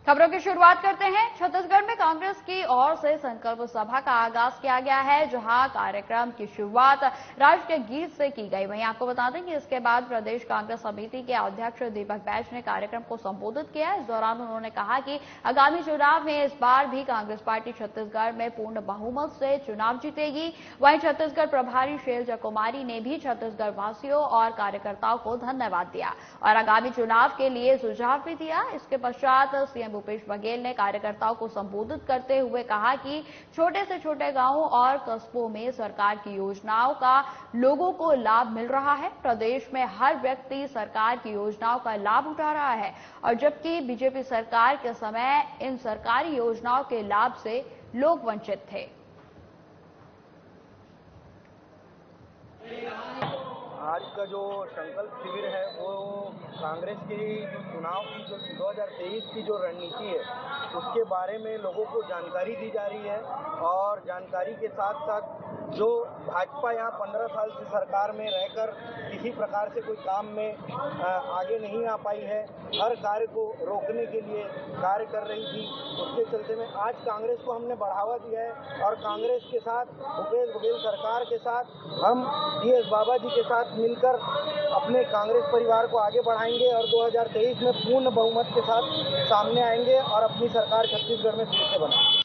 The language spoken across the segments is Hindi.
खबरों की शुरुआत करते हैं। छत्तीसगढ़ में कांग्रेस की ओर से संकल्प सभा का आगाज किया गया है, जहां कार्यक्रम की शुरुआत राष्ट्र के गीत से की गई। वहीं आपको बता दें कि इसके बाद प्रदेश कांग्रेस समिति के अध्यक्ष दीपक बैज ने कार्यक्रम को संबोधित किया। इस दौरान उन्होंने कहा कि आगामी चुनाव में इस बार भी कांग्रेस पार्टी छत्तीसगढ़ में पूर्ण बहुमत से चुनाव जीतेगी। वहीं छत्तीसगढ़ प्रभारी शैलजा कुमारी ने भी छत्तीसगढ़ वासियों और कार्यकर्ताओं को धन्यवाद दिया और आगामी चुनाव के लिए सुझाव भी दिया। इसके पश्चात सीएम भूपेश बघेल ने कार्यकर्ताओं को संबोधित करते हुए कहा कि छोटे से छोटे गांवों और कस्बों में सरकार की योजनाओं का लोगों को लाभ मिल रहा है। प्रदेश में हर व्यक्ति सरकार की योजनाओं का लाभ उठा रहा है और जबकि बीजेपी सरकार के समय इन सरकारी योजनाओं के लाभ से लोग वंचित थे। आज का जो संकल्प शिविर है वो कांग्रेस की जो चुनाव की जो 2023 की जो रणनीति है उसके बारे में लोगों को जानकारी दी जा रही है और जानकारी के साथ साथ जो भाजपा यहाँ 15 साल से सरकार में रहकर किसी प्रकार से कोई काम में आगे नहीं आ पाई है, हर कार्य को रोकने के लिए कार्य कर रही थी, उसके चलते में आज कांग्रेस को हमने बढ़ावा दिया है और कांग्रेस के साथ भूपेश बघेल सरकार के साथ हम DS बाबा जी के साथ मिलकर अपने कांग्रेस परिवार को आगे बढ़ाएंगे और 2023 में पूर्ण बहुमत के साथ सामने आएंगे और अपनी सरकार छत्तीसगढ़ में फिर से बनाएंगे।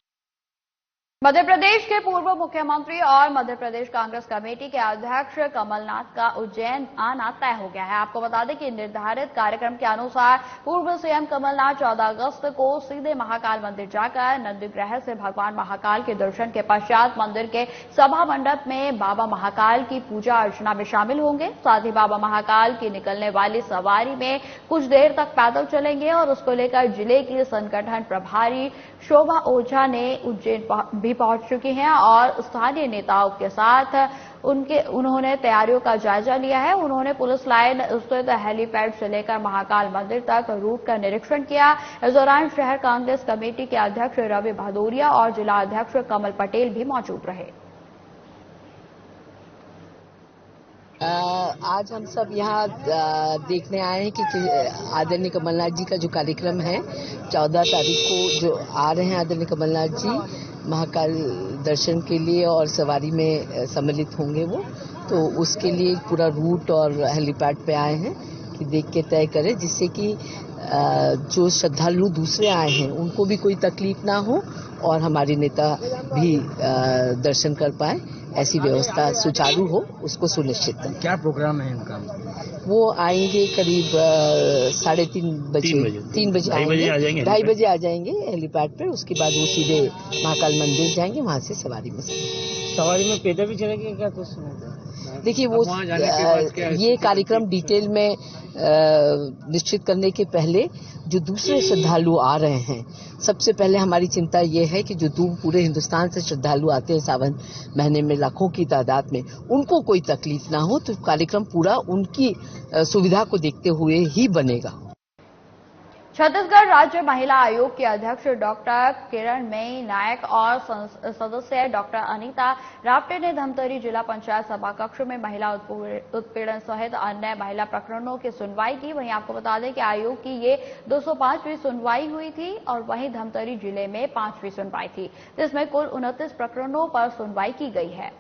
मध्य प्रदेश के पूर्व मुख्यमंत्री और मध्य प्रदेश कांग्रेस कमेटी के अध्यक्ष कमलनाथ का उज्जैन आना तय हो गया है। आपको बता दें कि निर्धारित कार्यक्रम के अनुसार पूर्व सीएम कमलनाथ 14 अगस्त को सीधे महाकाल मंदिर जाकर नंदीग्रह से भगवान महाकाल के दर्शन के पश्चात मंदिर के सभा मंडप में बाबा महाकाल की पूजा अर्चना में शामिल होंगे। साथ ही बाबा महाकाल की निकलने वाली सवारी में कुछ देर तक पैदल चलेंगे और उसको लेकर जिले की संगठन प्रभारी शोभा ओझा ने उज्जैन भी पहुंच चुकी हैं और स्थानीय नेताओं के साथ उन्होंने तैयारियों का जायजा लिया है। उन्होंने पुलिस लाइन स्थित हेलीपैड से लेकर महाकाल मंदिर तक रूट का निरीक्षण किया। इस दौरान शहर कांग्रेस कमेटी के अध्यक्ष रवि भदौरिया और जिला अध्यक्ष कमल पटेल भी मौजूद रहे। आज हम सब यहाँ देखने आए हैं कि आदरणीय कमलनाथ जी का जो कार्यक्रम है 14 तारीख को जो आ रहे हैं आदरणीय कमलनाथ जी महाकाल दर्शन के लिए और सवारी में सम्मिलित होंगे वो, तो उसके लिए पूरा रूट और हेलीपैड पे आए हैं कि देख के तय करें जिससे कि जो श्रद्धालु दूसरे आए हैं उनको भी कोई तकलीफ ना हो और हमारे नेता भी दर्शन कर पाए, ऐसी व्यवस्था सुचारू हो उसको सुनिश्चित करें। क्या प्रोग्राम है इनका? वो आएंगे करीब 3 बजे आएंगे, 2:30 बजे आ जाएंगे हेलीपैड पर। उसके बाद वो सीधे महाकाल मंदिर जाएंगे, वहां से सवारी में पैदल भी चलेंगे क्या? कुछ देखिए वो ये कार्यक्रम डिटेल में निश्चित करने के पहले जो दूसरे श्रद्धालु आ रहे हैं, सबसे पहले हमारी चिंता ये है कि जो दूर पूरे हिंदुस्तान से श्रद्धालु आते हैं सावन महीने में लाखों की तादाद में, उनको कोई तकलीफ ना हो, तो कार्यक्रम पूरा उनकी सुविधा को देखते हुए ही बनेगा। छत्तीसगढ़ राज्य महिला आयोग की अध्यक्ष डॉक्टर किरणमयी नायक और सदस्य डॉक्टर अनीता राप्टे ने धमतरी जिला पंचायत सभा कक्ष में महिला उत्पीड़न सहित अन्य महिला प्रकरणों की सुनवाई की। वहीं आपको बता दें कि आयोग की ये 205वीं सुनवाई हुई थी और वहीं धमतरी जिले में 5वीं सुनवाई थी, जिसमें कुल 29 प्रकरणों पर सुनवाई की गई है।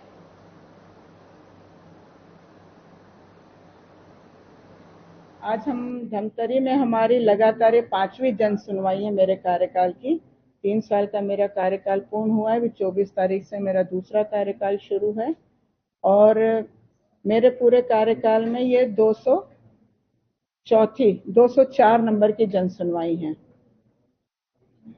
आज हम धमतरी में हमारी लगातार 5वीं जन सुनवाई है मेरे कार्यकाल की। 3 साल का मेरा कार्यकाल पूर्ण हुआ है, 24 तारीख से मेरा दूसरा कार्यकाल शुरू है और मेरे पूरे कार्यकाल में ये 204 नंबर की जन सुनवाई है।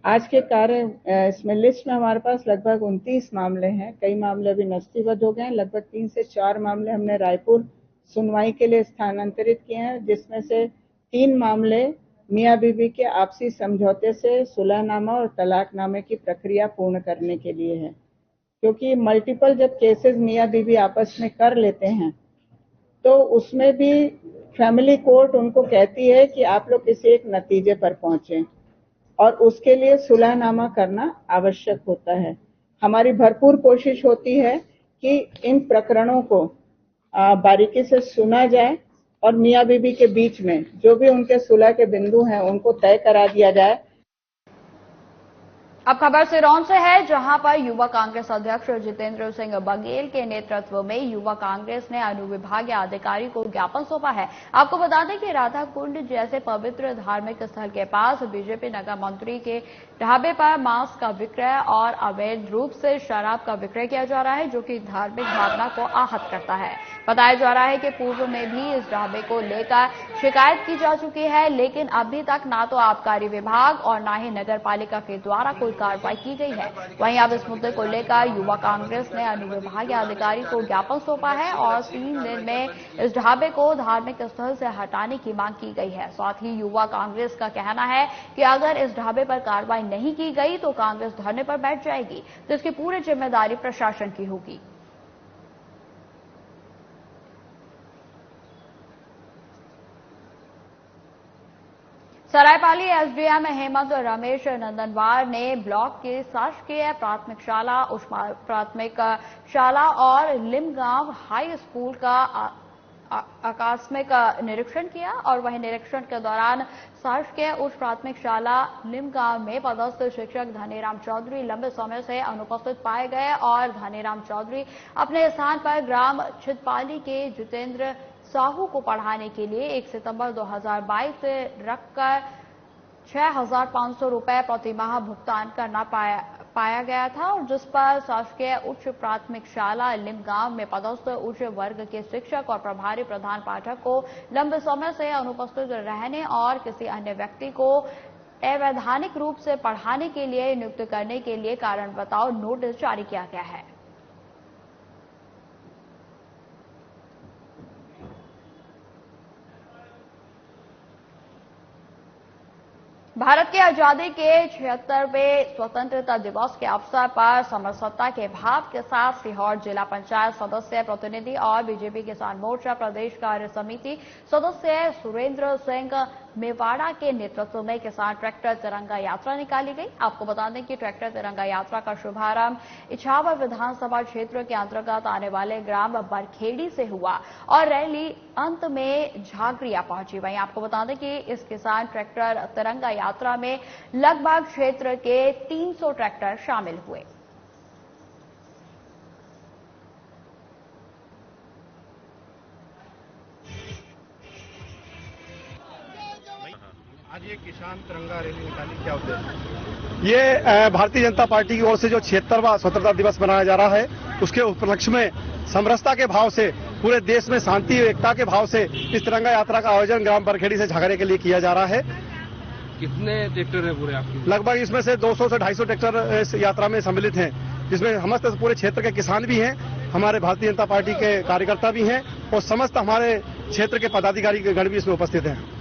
आज के कार्य इसमें लिस्ट में हमारे पास लगभग 29 मामले हैं। कई मामले अभी नस्तीबद्ध हो गए हैं। लगभग 3 से 4 मामले हमने रायपुर सुनवाई के लिए स्थानांतरित किए हैं, जिसमें से 3 मामले मियां बीबी के आपसी समझौते से सुलहनामा और तलाकनामे की प्रक्रिया पूर्ण करने के लिए है। क्योंकि मल्टीपल जब केसेस मियां बीबी आपस में कर लेते हैं तो उसमें भी फैमिली कोर्ट उनको कहती है कि आप लोग किसी एक नतीजे पर पहुंचे और उसके लिए सुलहनामा करना आवश्यक होता है। हमारी भरपूर कोशिश होती है कि इन प्रकरणों को बारीकी से सुना जाए और मियां बीबी के बीच में जो भी उनके सुलह के बिंदु हैं उनको तय करा दिया जाए। अब खबर सिरौन से है, जहां पर युवा कांग्रेस अध्यक्ष जितेंद्र सिंह बघेल के नेतृत्व में युवा कांग्रेस ने अनुविभागीय अधिकारी को ज्ञापन सौंपा है। आपको बता दें कि राधा कुंड जैसे पवित्र धार्मिक स्थल के पास बीजेपी नगर मंत्री के ढाबे पर मांस का विक्रय और अवैध रूप से शराब का विक्रय किया जा रहा है, जो कि धार्मिक भावना को आहत करता है। बताया जा रहा है कि पूर्व में भी इस ढाबे को लेकर शिकायत की जा चुकी है, लेकिन अभी तक ना तो आबकारी विभाग और ना ही नगर पालिका के द्वारा कोई कार्रवाई की गई है। वहीं अब इस मुद्दे को लेकर युवा कांग्रेस ने अनुविभागीय अधिकारी को ज्ञापन सौंपा है और 3 दिन में इस ढाबे को धार्मिक स्थल से हटाने की मांग की गई है। साथ ही युवा कांग्रेस का कहना है कि अगर इस ढाबे पर कार्रवाई नहीं की गई तो कांग्रेस धरने पर बैठ जाएगी, तो इसकी पूरी जिम्मेदारी प्रशासन की होगी। सरायपाली एसडीएम हेमंत रमेश नंदनवार ने ब्लॉक के शासकीय प्राथमिक शाला, उच्च प्राथमिक शाला और लिमगांव हाई स्कूल का आकस्मिक निरीक्षण किया और वहीं निरीक्षण के दौरान शासकीय उच्च प्राथमिक शाला लिमगांव में पदस्थ शिक्षक धनीराम चौधरी लंबे समय से अनुपस्थित पाए गए और धनीराम चौधरी अपने स्थान पर ग्राम छितपाली के जितेंद्र साहू को पढ़ाने के लिए 1 सितंबर 2022 से रखकर 6,500 रुपए प्रतिमाह भुगतान करना पाया गया था, और जिस पर शासकीय उच्च प्राथमिक शाला लिमगांव में पदस्थ उच्च वर्ग के शिक्षक और प्रभारी प्रधान पाठक को लंबे समय से अनुपस्थित रहने और किसी अन्य व्यक्ति को अवैधानिक रूप से पढ़ाने के लिए नियुक्त करने के लिए कारण बताओ नोटिस जारी किया गया है। भारत की आजादी के 76वें स्वतंत्रता दिवस के अवसर पर समरसता के भाव के साथ सीहोर जिला पंचायत सदस्य प्रतिनिधि और बीजेपी किसान मोर्चा प्रदेश कार्य समिति सदस्य सुरेंद्र सिंह मेवाड़ा के नेतृत्व में किसान ट्रैक्टर तिरंगा यात्रा निकाली गई। आपको बता दें कि ट्रैक्टर तिरंगा यात्रा का शुभारंभ इछावर विधानसभा क्षेत्र के अंतर्गत आने वाले ग्राम बरखेड़ी से हुआ और रैली अंत में झागरिया पहुंची। वहीं आपको बता दें कि इस किसान ट्रैक्टर तिरंगा यात्रा में लगभग क्षेत्र के 300 ट्रैक्टर शामिल हुए। आज ये किसान तिरंगा रैली निकाली, क्या उद्देश्य? ये भारतीय जनता पार्टी की ओर से जो 76वां स्वतंत्रता दिवस मनाया जा रहा है, उसके उपलक्ष्य में समरसता के भाव से, पूरे देश में शांति और एकता के भाव से इस तिरंगा यात्रा का आयोजन ग्राम बरखेड़ी से झागरे के लिए किया जा रहा है। कितने ट्रैक्टर है पूरे आपके? लगभग इसमें से 200 से 250 ट्रैक्टर इस यात्रा में सम्मिलित हैं, जिसमें समस्त पूरे क्षेत्र के किसान भी हैं, हमारे भारतीय जनता पार्टी के कार्यकर्ता भी हैं और समस्त हमारे क्षेत्र के पदाधिकारी गण भी इसमें उपस्थित हैं।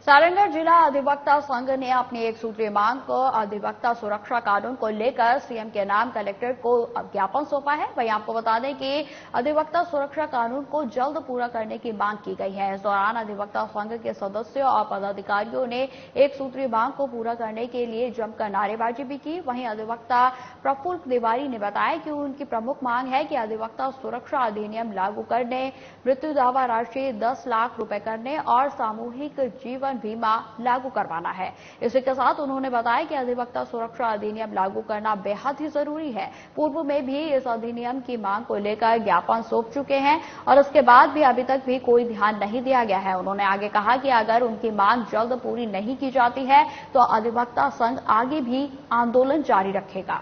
सारंगढ़ जिला अधिवक्ता संघ ने अपनी एक सूत्रीय मांग को अधिवक्ता सुरक्षा कानून को लेकर सीएम के नाम कलेक्टर को ज्ञापन सौंपा है। वहीं आपको बता दें कि अधिवक्ता सुरक्षा कानून को जल्द पूरा करने की मांग की गई है। इस दौरान अधिवक्ता संघ के सदस्यों और पदाधिकारियों ने एक सूत्रीय मांग को पूरा करने के लिए जमकर नारेबाजी भी की। वहीं अधिवक्ता प्रफुल्ल तिवारी ने बताया कि उनकी प्रमुख मांग है कि अधिवक्ता सुरक्षा अधिनियम लागू करने, मृत्यु दावा राशि 10 लाख रुपए करने और सामूहिक जीवन बीमा लागू करवाना है। इसी के साथ उन्होंने बताया कि अधिवक्ता सुरक्षा अधिनियम लागू करना बेहद ही जरूरी है। पूर्व में भी इस अधिनियम की मांग को लेकर ज्ञापन सौंप चुके हैं और उसके बाद भी अभी तक भी कोई ध्यान नहीं दिया गया है। उन्होंने आगे कहा कि अगर उनकी मांग जल्द पूरी नहीं की जाती है तो अधिवक्ता संघ आगे भी आंदोलन जारी रखेगा।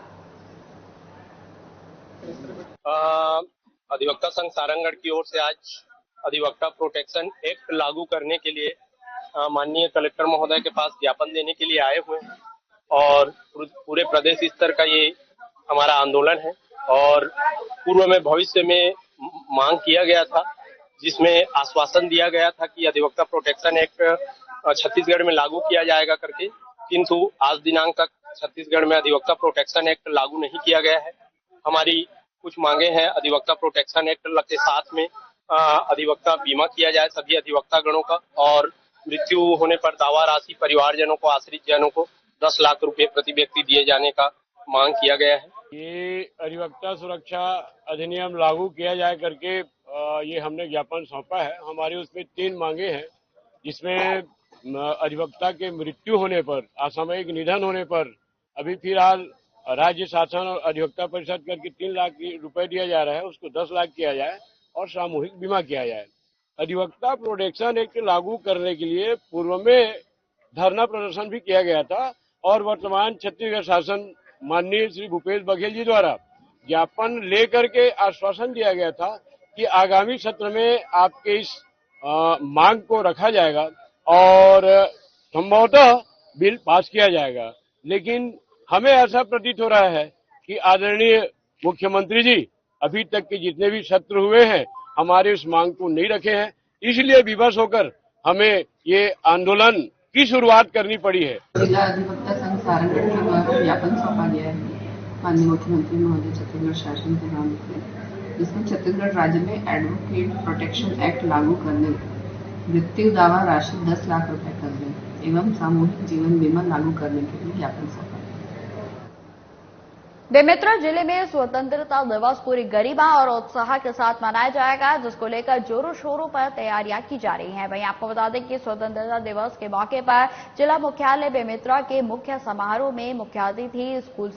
अधिवक्ता संघ सारंगढ़ की ओर से आज अधिवक्ता प्रोटेक्शन एक्ट लागू करने के लिए माननीय कलेक्टर महोदय के पास ज्ञापन देने के लिए आए हुए हैं और पूरे प्रदेश स्तर का ये हमारा आंदोलन है। और पूर्व में भविष्य में मांग किया गया था, जिसमें आश्वासन दिया गया था कि अधिवक्ता प्रोटेक्शन एक्ट छत्तीसगढ़ में लागू किया जाएगा करके, किंतु आज दिनांक तक छत्तीसगढ़ में अधिवक्ता प्रोटेक्शन एक्ट लागू नहीं किया गया है। हमारी कुछ मांगे हैं। अधिवक्ता प्रोटेक्शन एक्ट के साथ में अधिवक्ता बीमा किया जाए सभी अधिवक्ता गणों का, और मृत्यु होने पर दावा राशि परिवारजनों को, आश्रित जनों को 10 लाख रुपए प्रति व्यक्ति दिए जाने का मांग किया गया है। ये अधिवक्ता सुरक्षा अधिनियम लागू किया जाए करके ये हमने ज्ञापन सौंपा है। हमारी उसमें 3 मांगे हैं, जिसमें अधिवक्ता के मृत्यु होने पर, असामयिक निधन होने पर अभी फिलहाल राज्य शासन और अधिवक्ता परिषद करके 3 लाख रुपए दिया जा रहा है, उसको 10 लाख किया जाए और सामूहिक बीमा किया जाए। अधिवक्ता प्रोटेक्शन एक्ट लागू करने के लिए पूर्व में धरना प्रदर्शन भी किया गया था और वर्तमान छत्तीसगढ़ शासन माननीय श्री भूपेश बघेल जी द्वारा ज्ञापन लेकर के आश्वासन दिया गया था कि आगामी सत्र में आपके इस मांग को रखा जाएगा और संभवतः बिल पास किया जाएगा। लेकिन हमें ऐसा प्रतीत हो रहा है कि आदरणीय मुख्यमंत्री जी अभी तक के जितने भी सत्र हुए हैं हमारे इस मांग को नहीं रखे हैं, इसलिए विवश होकर हमें ये आंदोलन की शुरुआत करनी पड़ी है। जिला अधिवक्ता संघ सारंगढ़ के द्वारा ज्ञापन सौंपा गया है माननीय मुख्यमंत्री महोदय छत्तीसगढ़ शासन के नाम से, जिसमें छत्तीसगढ़ राज्य में एडवोकेट प्रोटेक्शन एक्ट लागू करने, मृत्यु दावा राशि 10 लाख रुपए करने एवं सामूहिक जीवन बीमा लागू करने के लिए ज्ञापन सौंपा। बेमेतरा जिले में स्वतंत्रता दिवस पूरी गरिमा और उत्साह के साथ मनाया जाएगा, जिसको लेकर जोरों शोरों पर तैयारियां की जा रही हैं। वहीं आपको बता दें कि स्वतंत्रता दिवस के मौके पर जिला मुख्यालय बेमेतरा के मुख्य समारोह में मुख्य अतिथि स्कूल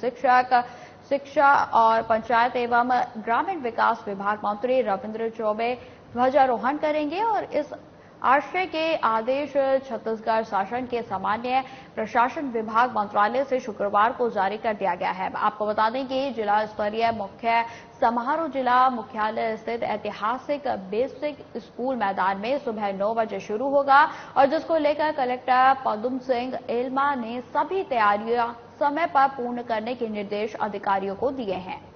शिक्षा और पंचायत एवं ग्रामीण विकास विभाग मंत्री रविंद्र चौबे ध्वजारोहण करेंगे और इस आशय के आदेश छत्तीसगढ़ शासन के सामान्य प्रशासन विभाग मंत्रालय से शुक्रवार को जारी कर दिया गया है। आपको बता दें कि जिला स्तरीय मुख्य समारोह जिला मुख्यालय स्थित ऐतिहासिक बेसिक स्कूल मैदान में सुबह 9 बजे शुरू होगा और जिसको लेकर कलेक्टर पदम सिंह एल्मा ने सभी तैयारियां समय पर पूर्ण करने के निर्देश अधिकारियों को दिए हैं।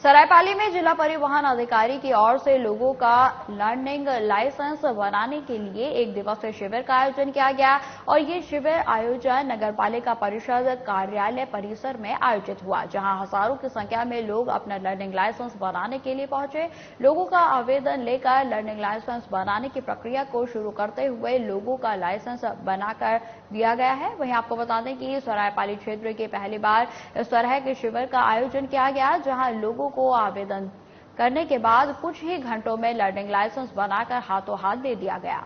सरायपाली में जिला परिवहन अधिकारी की ओर से लोगों का लर्निंग लाइसेंस बनाने के लिए एक दिवसीय शिविर का आयोजन किया गया और ये शिविर आयोजन नगरपालिका परिषद कार्यालय परिसर में आयोजित हुआ, जहां हजारों की संख्या में लोग अपना लर्निंग लाइसेंस बनाने के लिए पहुंचे। लोगों का आवेदन लेकर लर्निंग लाइसेंस बनाने की प्रक्रिया को शुरू करते हुए लोगों का लाइसेंस बनाकर दिया गया है। वहीं आपको बता दें कि सरायपाली क्षेत्र की पहली बार इस तरह के शिविर का आयोजन किया गया, जहां लोगों को आवेदन करने के बाद कुछ ही घंटों में लर्निंग लाइसेंस बनाकर हाथों हाथ दे दिया गया।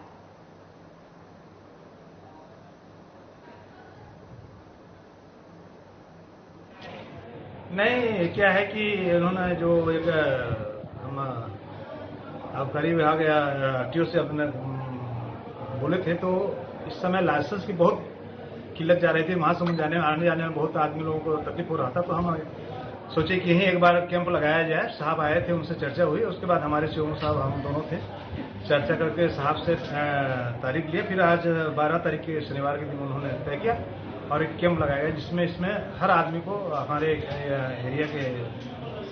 नहीं, क्या है कि इन्होंने जो एक हम आबकारी विभाग या आरटीओ से अपने बोले थे, तो इस समय लाइसेंस की बहुत किल्लत जा रही थी। महासमुंद आने जाने में बहुत आदमी लोगों को तकलीफ हो रहा था, तो हम सोचे कि यहीं एक बार कैंप लगाया जाए। साहब आए थे, उनसे चर्चा हुई, उसके बाद हमारे सीओ साहब हम दोनों थे, चर्चा करके साहब से तारीख लिए। फिर आज 12 तारीख के शनिवार के दिन उन्होंने तय किया और एक कैंप लगाया गया, जिसमें इसमें हर आदमी को, हमारे एरिया के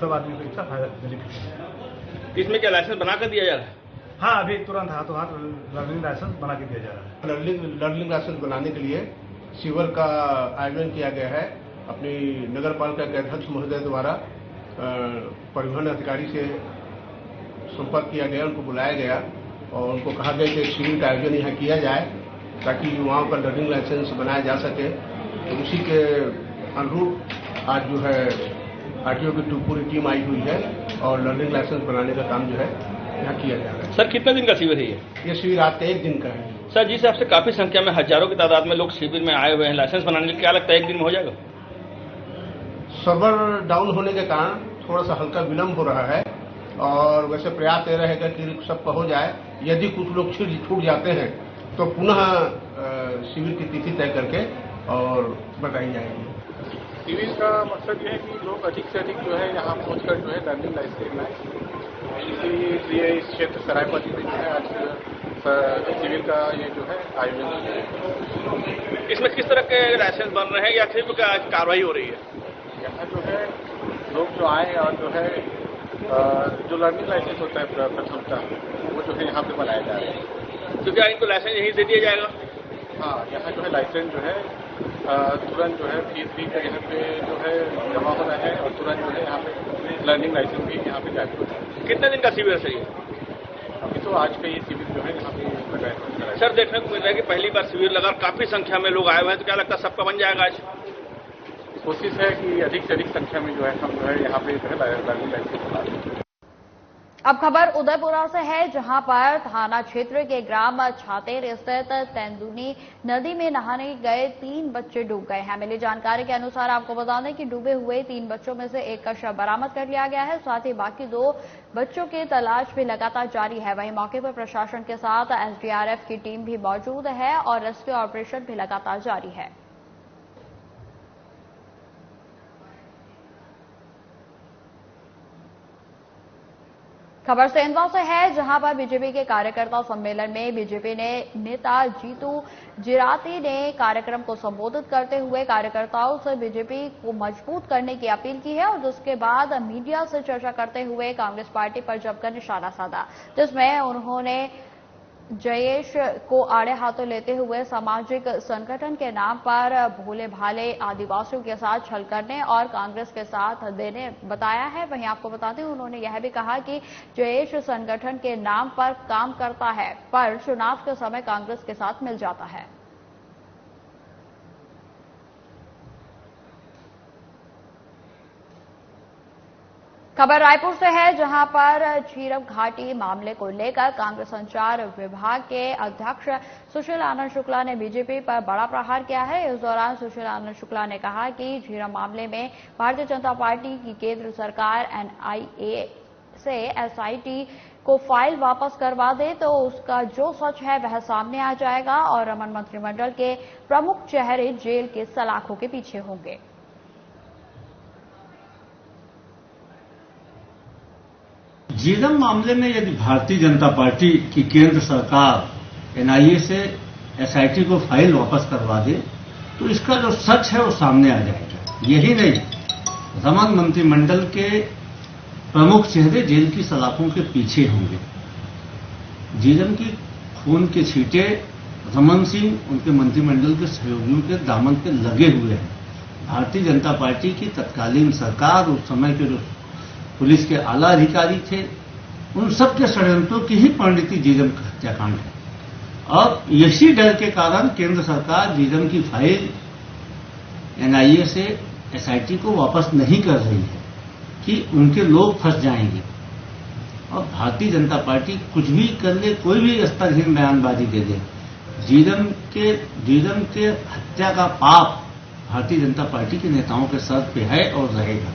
सब आदमी को इसका फायदा बेनिफिट। इसमें क्या लाइसेंस बना कर दिया जा रहा है? हाँ, अभी तुरंत हाथों हाथ लर्निंग लाइसेंस बना के दिया जा रहा है। लर्निंग लाइसेंस बनाने के लिए शिविर का आयोजन किया गया है। अपनी नगर पालिका के अध्यक्ष महोदय द्वारा परिवहन अधिकारी से संपर्क किया गया, उनको बुलाया गया और उनको कहा गया कि शिविर का आयोजन यहाँ किया जाए ताकि युवाओं का लर्निंग लाइसेंस बनाया जा सके। तो उसी के अनुरूप आज जो है आरटीओ की पूरी टीम आई हुई है और लर्निंग लाइसेंस बनाने का काम जो है यहाँ किया जा रहा है। सर, कितने दिन का शिविर है ये शिविर आज का 1 दिन का है। सर, जिस हिसाब से काफी संख्या में हजारों की तादाद में लोग शिविर में आए हुए हैं लाइसेंस बनाने के लिए, क्या लगता है 1 दिन में हो जाएगा? सर्वर डाउन होने के कारण थोड़ा सा हल्का विलम्ब हो रहा है और वैसे प्रयास ये रहेगा कि सबका हो जाए। यदि कुछ लोग छूट जाते हैं तो पुनः शिविर की तिथि तय करके और बताई जाएगी। शिविर का मकसद ये है कि लोग अधिक से अधिक जो है यहाँ पहुंचकर जो है लर्निंग लाइसेंस लाएं। इसीलिए इस क्षेत्र सरायपाली में जो है आज शिविर का ये जो है आयोजन है। इसमें किस तरह के लाइसेंस बन रहे हैं या सिर्फ कार्रवाई हो रही है? यहाँ जो है लोग जो आए और जो है जो लर्निंग लाइसेंस होता है प्रथमता, वो जो है यहाँ पे बनाया जा रहा है। तो क्या इनको लाइसेंस यहीं दे दिया जाएगा? हाँ, यहाँ जो है लाइसेंस जो है तुरंत जो है फीस भी यहाँ पे जो है जमा होना है और तुरंत जो है यहाँ पे लर्निंग लाइसेंस भी यहाँ पे जारी होना है। कितने दिन का शिविर है ये? अभी तो आज का ये शिविर जो है यहाँ पे लगाया। सर, देखने को मिल रहा है कि पहली बार शिविर लगा, काफी संख्या में लोग आए हुए हैं, तो क्या लगता है सबका बन जाएगा आज? कोशिश है कि अधिक से अधिक संख्या में जो है हम जो है यहाँ पे जो है लर्निंग लाइसेंस बना दें। अब खबर उदयपुरा से है, जहां पर थाना क्षेत्र के ग्राम छातेर स्थित तेंदुनी नदी में नहाने गए 3 बच्चे डूब गए हैं। मिली जानकारी के अनुसार आपको बता दें कि डूबे हुए 3 बच्चों में से एक का शव बरामद कर लिया गया है। साथ ही बाकी 2 बच्चों की तलाश भी लगातार जारी है। वहीं मौके पर प्रशासन के साथ एसडीआरएफ की टीम भी मौजूद है और रेस्क्यू ऑपरेशन भी लगातार जारी है। खबर सेंधवा से है, जहां पर बीजेपी के कार्यकर्ता सम्मेलन में बीजेपी ने नेता जीतू जिराती ने कार्यक्रम को संबोधित करते हुए कार्यकर्ताओं से बीजेपी को मजबूत करने की अपील की है और जिसके बाद मीडिया से चर्चा करते हुए कांग्रेस पार्टी पर जमकर निशाना साधा, जिसमें उन्होंने जयेश को आड़े हाथों लेते हुए सामाजिक संगठन के नाम पर भोले भाले आदिवासियों के साथ छल करने और कांग्रेस के साथ देने बताया है। वहीं आपको बता दें, उन्होंने यह भी कहा कि जयेश संगठन के नाम पर काम करता है पर चुनाव के समय कांग्रेस के साथ मिल जाता है। खबर रायपुर से है, जहां पर झीरम घाटी मामले को लेकर कांग्रेस संचार विभाग के अध्यक्ष सुशील आनंद शुक्ला ने बीजेपी पर बड़ा प्रहार किया है। इस दौरान सुशील आनंद शुक्ला ने कहा कि झीरम मामले में भारतीय जनता पार्टी की केंद्र सरकार एनआईए से एसआईटी को फाइल वापस करवा दे तो उसका जो सच है वह सामने आ जाएगा और रमन मंत्रिमंडल के प्रमुख चेहरे जेल के सलाखों के पीछे होंगे। झीरम मामले में यदि भारतीय जनता पार्टी की केंद्र सरकार एनआईए से एसआईटी को फाइल वापस करवा दे तो इसका जो सच है वो सामने आ जाएगा। यही नहीं, रमन मंत्रिमंडल के प्रमुख चेहरे जेल की सलाखों के पीछे होंगे। झीरम की खून के छींटे रमन सिंह उनके मंत्रिमंडल के सहयोगियों के दामन पे लगे हुए हैं। भारतीय जनता पार्टी की तत्कालीन सरकार, उस समय के जो पुलिस के आला अधिकारी थे, उन सब के षड्यंत्रों की ही परिणति झीरम का हत्याकांड है। और इसी डर के कारण केंद्र सरकार झीरम की फाइल एनआईए से एसआईटी को वापस नहीं कर रही है कि उनके लोग फंस जाएंगे। और भारतीय जनता पार्टी कुछ भी कर ले, कोई भी स्तरहीन बयानबाजी दे दे, झीरम के हत्या का पाप भारतीय जनता पार्टी के नेताओं के सर पे है और रहेगा।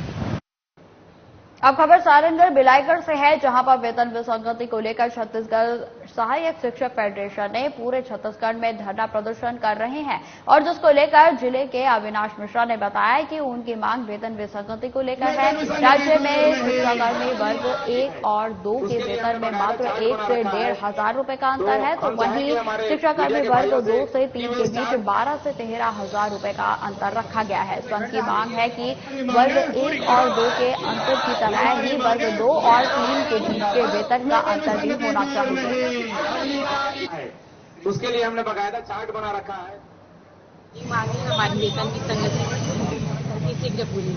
अब खबर सारंगगढ़ बिलाईगढ़ से है, जहां पर वेतन विसंगति को लेकर छत्तीसगढ़ सहायक शिक्षक फेडरेशन ने पूरे छत्तीसगढ़ में धरना प्रदर्शन कर रहे हैं और जिसको लेकर जिले के अविनाश मिश्रा ने बताया कि उनकी मांग वेतन विसंगति को लेकर है। राज्य में शिक्षाकर्मी वर्ग 1 और 2 के वेतन में मात्र 1 से 1,500 रुपए का अंतर है, तो वहीं शिक्षाकर्मी वर्ग 2 से 3 के बीच 12 से 13,000 रुपए का अंतर रखा गया है। संघ की मांग है कि वर्ग 1 और 2 के अंतर की तरह ही वर्ग 2 और 3 के बीच के वेतन का अंतर भी होना चाहिए। उसके लिए हमने बकायदा चार्ट बना रखा है। मांगे हमारी वेतन की संगति शीघ्र पूरी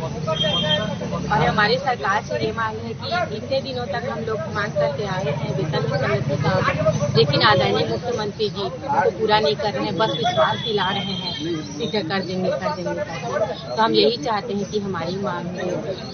और हमारी सरकार से ये मांग है कि इतने दिनों तक हम लोग मांग करते आए हैं वेतन की संगति का, लेकिन आदरणीय मुख्यमंत्री जी तो पूरा नहीं कर रहे हैं, बस विश्वास दिला रहे हैं शीघ्र कर देंगे। तो हम यही चाहते हैं कि हमारी मांग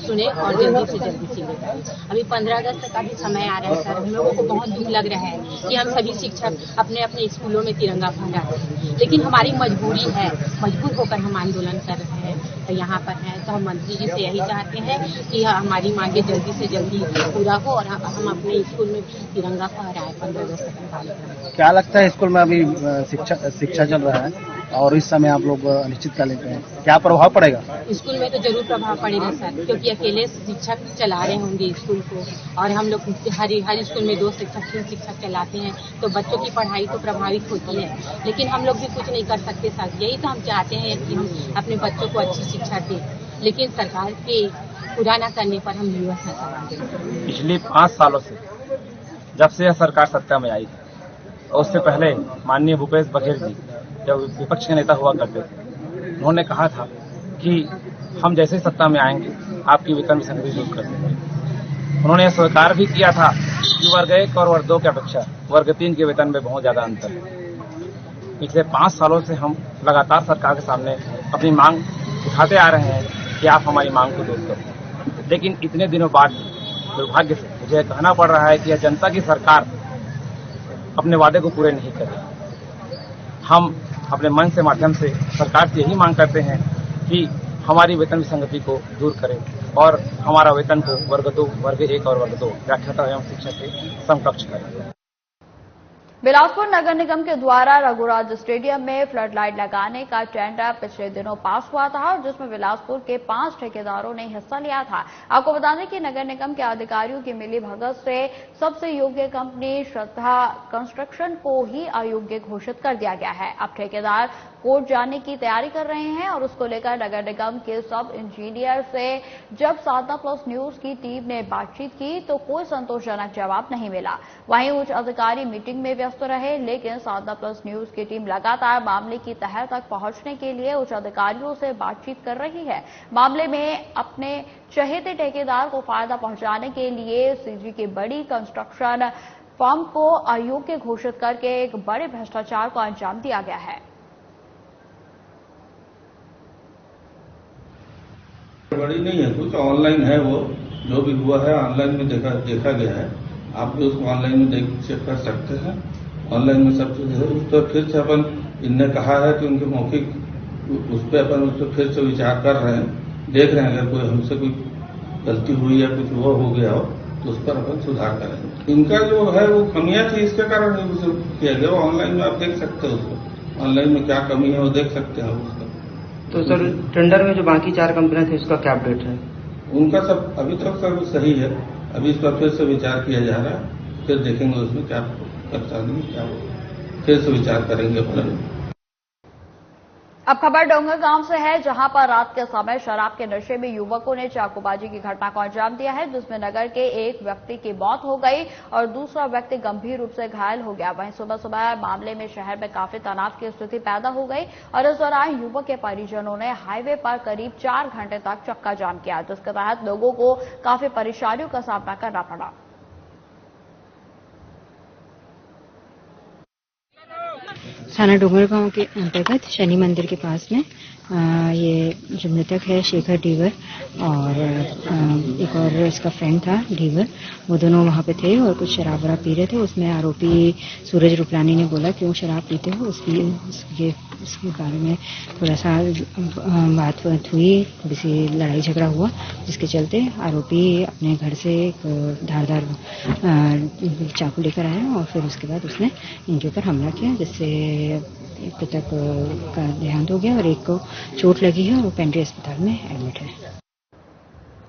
सुने और जल्दी से जल्दी शीघ्र करें। अभी 15 अगस्त का भी समय आ रहा है सर, हम लोगों को बहुत दुख लग रहा है कि हम सभी शिक्षक अपने अपने स्कूलों में तिरंगा फहराते हैं, लेकिन हमारी मजबूरी है, मजबूर होकर हम आंदोलन कर रहे हैं यहाँ पर हैं। तो हम मंत्री जी से यही चाहते हैं कि हमारी मांगे जल्दी से जल्दी पूरा हो और हम अपने स्कूल में तिरंगा फहराएं 15 अगस्त का कार्यक्रम। क्या लगता है स्कूल में अभी शिक्षा चल रहा है और इस समय आप लोग अनिश्चितकालीन पे हैं, क्या प्रभाव पड़ेगा? स्कूल में तो जरूर प्रभाव पड़ेगा सर, क्योंकि अकेले शिक्षक चला रहे होंगे स्कूल को और हम लोग हर स्कूल में 2 शिक्षक 3 शिक्षक चलाते हैं, तो बच्चों की पढ़ाई तो प्रभावित होती है, लेकिन हम लोग भी कुछ नहीं कर सकते सर। यही तो हम चाहते हैं कि हम अपने बच्चों को अच्छी शिक्षा दें, लेकिन सरकार के पूरा न करने पर हम विवश हैं। पिछले 5 सालों से जब से यह सरकार सत्ता में आई और उससे पहले माननीय भूपेश बघेल जी जब विपक्ष के नेता हुआ करते थे, उन्होंने कहा था कि हम जैसे ही सत्ता में आएंगे आपकी वेतन विसंगति दूर कर देंगे। उन्होंने यह स्वीकार भी किया था कि वर्ग 1 और वर्ग 2 की अपेक्षा वर्ग 3 के वेतन में बहुत ज्यादा अंतर है। पिछले 5 सालों से हम लगातार सरकार के सामने अपनी मांग उठाते आ रहे हैं कि आप हमारी मांग को दूर करें, लेकिन इतने दिनों बाद दुर्भाग्य से मुझे यह कहना पड़ रहा है कि यह जनता की सरकार अपने वादे को पूरे नहीं कर रही। हम अपने मंच के माध्यम से सरकार से यही मांग करते हैं कि हमारी वेतन विसंगति को दूर करें और हमारा वेतन को वर्ग 2, वर्ग 1 और वर्ग 2 व्याख्याता एवं शिक्षक के समकक्ष करें। बिलासपुर नगर निगम के द्वारा रघुराज स्टेडियम में फ्लड लाइट लगाने का टेंडर पिछले दिनों पास हुआ था और जिसमें बिलासपुर के 5 ठेकेदारों ने हिस्सा लिया था। आपको बता दें कि नगर निगम के अधिकारियों की मिली भगत से सबसे योग्य कंपनी श्रद्धा कंस्ट्रक्शन को ही अयोग्य घोषित कर दिया गया है। अब ठेकेदार कोर्ट जाने की तैयारी कर रहे हैं और उसको लेकर नगर निगम के सब इंजीनियर से जब साधना प्लस न्यूज की टीम ने बातचीत की तो कोई संतोषजनक जवाब नहीं मिला। वहीं उच्च अधिकारी मीटिंग में व्यस्त रहे, लेकिन साधना प्लस न्यूज की टीम लगातार मामले की तह तक पहुंचने के लिए उच्च अधिकारियों से बातचीत कर रही है। मामले में अपने चहेते ठेकेदार को फायदा पहुंचाने के लिए सीजी की बड़ी कंस्ट्रक्शन फर्म को अयोग्य घोषित करके एक बड़े भ्रष्टाचार को अंजाम दिया गया है। बड़ी नहीं है, कुछ ऑनलाइन है, वो जो भी हुआ है ऑनलाइन में देखा गया है। आप भी उसको ऑनलाइन में चेक कर सकते हैं। ऑनलाइन में सब चीज है। उस पर फिर से अपन इनने कहा है कि उनके मौखिक उस पर अपन उस पर फिर से विचार कर रहे हैं, देख रहे हैं अगर कोई हमसे कोई गलती हुई या कुछ वो हो गया हो तो उस पर अपन सुधार करेंगे। इनका जो है वो कमियां थी, इसके कारण उसे किया गया। ऑनलाइन में आप देख सकते हैं उसको, ऑनलाइन में क्या कमी है वो देख सकते हैं उसका। तो सर टेंडर में जो बाकी 4 कंपनियां थी उसका क्या अपडेट है? उनका सब अभी तक सब सही है। अभी इस पर फिर से विचार किया जा रहा है, फिर देखेंगे उसमें क्या परेशानी क्या होगा, फिर से विचार करेंगे अपन। अब खबर डोंगर गांव से है, जहां पर रात के समय शराब के नशे में युवकों ने चाकूबाजी की घटना को अंजाम दिया है, जिसमें नगर के एक व्यक्ति की मौत हो गई और दूसरा व्यक्ति गंभीर रूप से घायल हो गया। वहीं सुबह सुबह मामले में शहर में काफी तनाव की स्थिति पैदा हो गई और इस दौरान युवक के परिजनों ने हाईवे पर करीब 4 घंटे तक चक्का जाम किया, जिसके तहत लोगों को काफी परेशानियों का सामना करना पड़ा। थाना डोंगरगांव के अंतर्गत शनि मंदिर के पास में ये जो मृतक है शेखर डीवर और एक और इसका फ्रेंड था डीवर, वो दोनों वहाँ पे थे और कुछ शराब वराब पी रहे थे। उसमें आरोपी सूरज रूपलानी ने बोला क्यों शराब पीते हो, इसके बारे में थोड़ा सा बात हुई, किसी लड़ाई झगड़ा हुआ, जिसके चलते आरोपी अपने घर से एक धारदार चाकू लेकर आया और फिर उसके बाद उसने इनके ऊपर हमला किया, जिससे एक तक का देहांत हो गया और एक को चोट लगी है और वो पेंड्री अस्पताल में एडमिट है।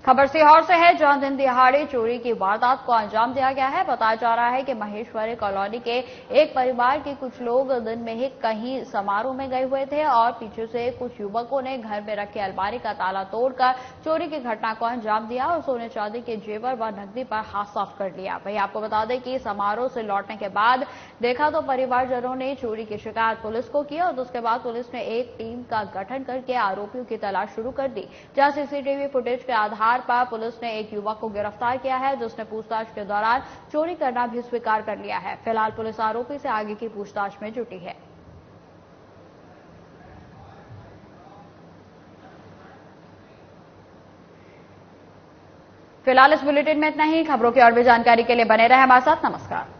खबर सीहोर से है, जहां दिन दिहाड़े चोरी की वारदात को अंजाम दिया गया है। बताया जा रहा है कि महेश्वरी कॉलोनी के एक परिवार के कुछ लोग दिन में ही कहीं समारोह में गए हुए थे और पीछे से कुछ युवकों ने घर में रखे अलमारी का ताला तोड़कर चोरी की घटना को अंजाम दिया और सोने चांदी के जेवर व नकदी पर हाथ साफ कर लिया। वहीं आपको बता दें कि समारोह से लौटने के बाद देखा तो परिवारजनों ने चोरी की शिकायत पुलिस को की और उसके बाद पुलिस ने एक टीम का गठन करके आरोपियों की तलाश शुरू कर दी, जहां सीसीटीवी फुटेज के आधार पर पुलिस ने एक युवक को गिरफ्तार किया है, जिसने पूछताछ के दौरान चोरी करना भी स्वीकार कर लिया है। फिलहाल पुलिस आरोपी से आगे की पूछताछ में जुटी है। फिलहाल इस बुलेटिन में इतना ही। खबरों की और भी जानकारी के लिए बने रहे हमारे साथ। नमस्कार।